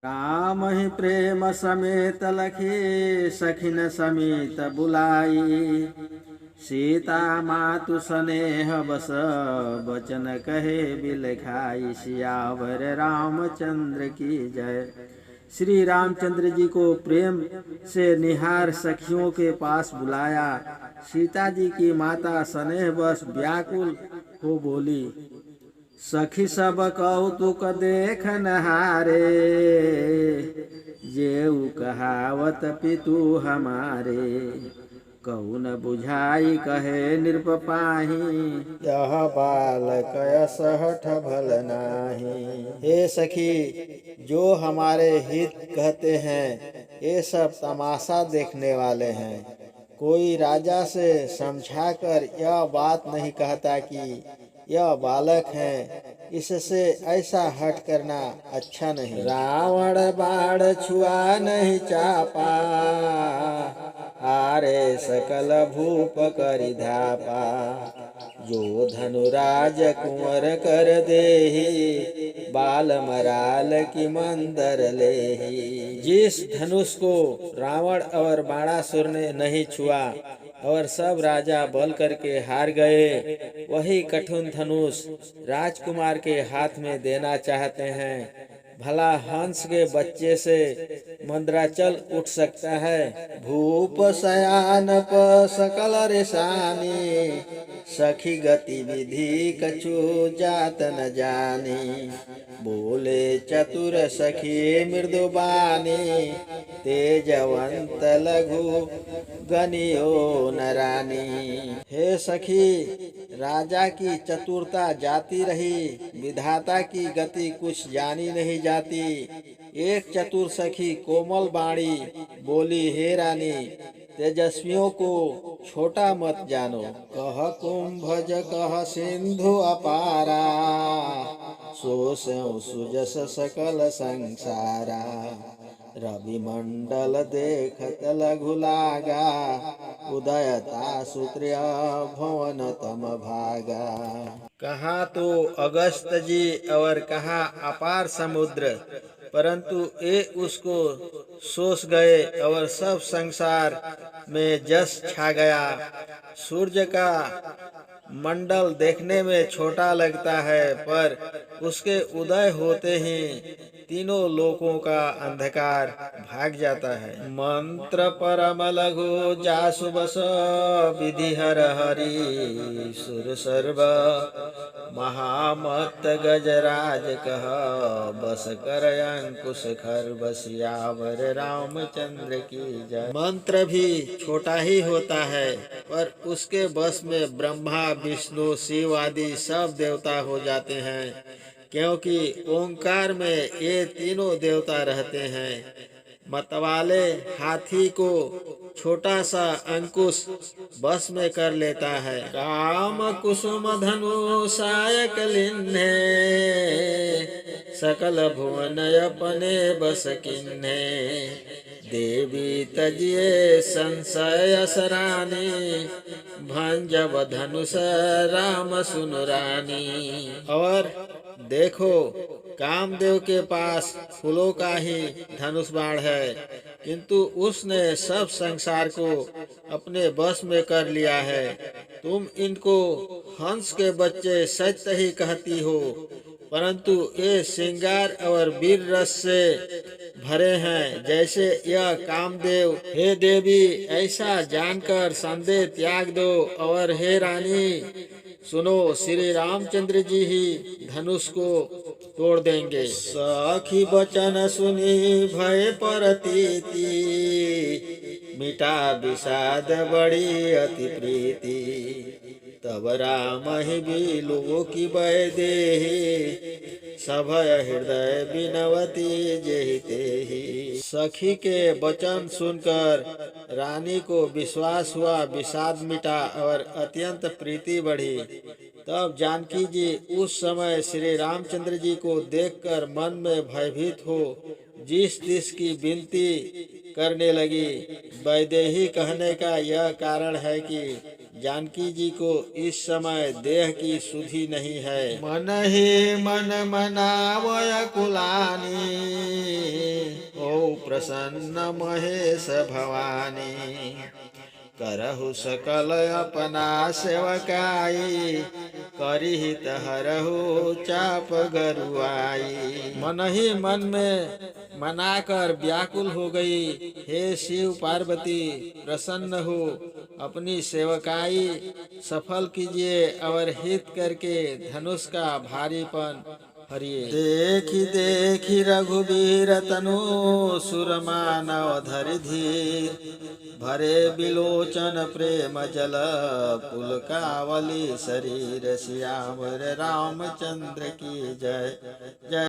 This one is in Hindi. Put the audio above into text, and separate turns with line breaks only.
राम ही प्रेम समेत लखे सखिन समेत बुलाई। सीता मातु स्नेह बस बचन कहे बिलखाई। सियावर रामचंद्र की जय। श्री रामचंद्र जी को प्रेम से निहार सखियों के पास बुलाया। सीता जी की माता स्नेह बस व्याकुल हो बोली। सखी सब कौतुक देख नहारे। जेऊ कहावत पितु हमारे। कहु न बुझाई कहे नृपपाही। यह बालक असहठ भल नाही। हे सखी, जो हमारे हित कहते हैं ये सब तमाशा देखने वाले हैं। कोई राजा से समझाकर यह बात नहीं कहता कि यह बालक है, इससे ऐसा हट करना अच्छा नहीं। रावण बाण छुआ नहीं चापा। हारे सकल भूप करि धापा। जो धनुराज कुंवर कर देहि। बाल मराल की मंदर लेहि। जिस धनुष को रावण और बाणासुर ने नहीं छुआ और सब राजा बल करके हार गए, वही कठिन धनुष राजकुमार के हाथ में देना चाहते हैं। भला हंस के बच्चे से मंदराचल उठ सकता है। भूप शयान सकल रेशानी। सखी गतिविधि कछु जात न जानी। बोले चतुर सखी मृदुबानी। तेजवंत लघु गनियो नरानी। हे सखी, राजा की चतुरता जाती रही, विधाता की गति कुछ जानी नहीं जाती। एक चतुर सखी कोमल बाणी बोली, हे रानी, तेजस्वियों को छोटा मत जानो। कह कुंभज कह सिंधु अपारा। सो सुजस सकल संसारा। रवि मंडल देखत लघु लागा। उदयता सूत्र्य भवन तम भागा। कहा तो अगस्त जी और कहा अपार समुद्र, परंतु ये उसको सोच गए और सब संसार में जस छा गया। सूर्य का मंडल देखने में छोटा लगता है, पर उसके उदय होते ही तीनों लोकों का अंधकार भाग जाता है। मंत्र परम लघु जासु बस। विधि हर हरि सुर सर्व। महामत गजराज कह। बस कर अंकुश खर। सियावर रामचंद्र की जय। मंत्र भी छोटा ही होता है, पर उसके बस में ब्रह्मा विष्णु शिव आदि सब देवता हो जाते हैं, क्योंकि ओंकार में ये तीनों देवता रहते हैं। मतवाले हाथी को छोटा सा अंकुश बस में कर लेता है। काम कुसुम धनु सायक लिन्हे। सकल भुवन अपने बस किन्हे। देवी तजिए संशय सरानी। भंजब धनुष राम सुनु रानी। और देखो, कामदेव के पास फूलों का ही धनुष बाण है, किंतु उसने सब संसार को अपने बस में कर लिया है। तुम इनको हंस के बच्चे सत्य ही कहती हो, परंतु ये श्रृंगार और वीर रस से भरे हैं जैसे यह कामदेव। हे देवी, ऐसा जानकर संदेह त्याग दो, और हे रानी सुनो, श्री रामचंद्र जी ही धनुष को तोड़ देंगे। सखी वचन सुनी भय परतीति। मिटा विषाद बड़ी अति प्रीति। तब राम ही बिलो की बय देहि। सभय हृदय बिनवती जेहि तेहि। सखी के वचन सुनकर रानी को विश्वास हुआ, विषाद मिटा और अत्यंत प्रीति बढ़ी। तब जानकी जी उस समय श्री रामचंद्र जी को देखकर मन में भयभीत हो जिस तिस की विनती करने लगी। वैदेही कहने का यह कारण है कि जानकी जी को इस समय देह की सुधि नहीं है। मन ही मन मनावय कुलानी। प्रसन्न महेश भवानी। करहु सकल अपना सेवकाई, करिहित हरहु चाप गरुआई। मन ही मन में मनाकर व्याकुल हो गई, हे शिव पार्वती प्रसन्न हो, अपनी सेवकाई सफल कीजिए और हित करके धनुष का भारीपन हरिए। देखी देखी रघुबीर तनु सुरमानव धरि धीर, भरे बिलोचन प्रेम जल पुलकावली शरीर। श्याम रामचंद्र की जय जय।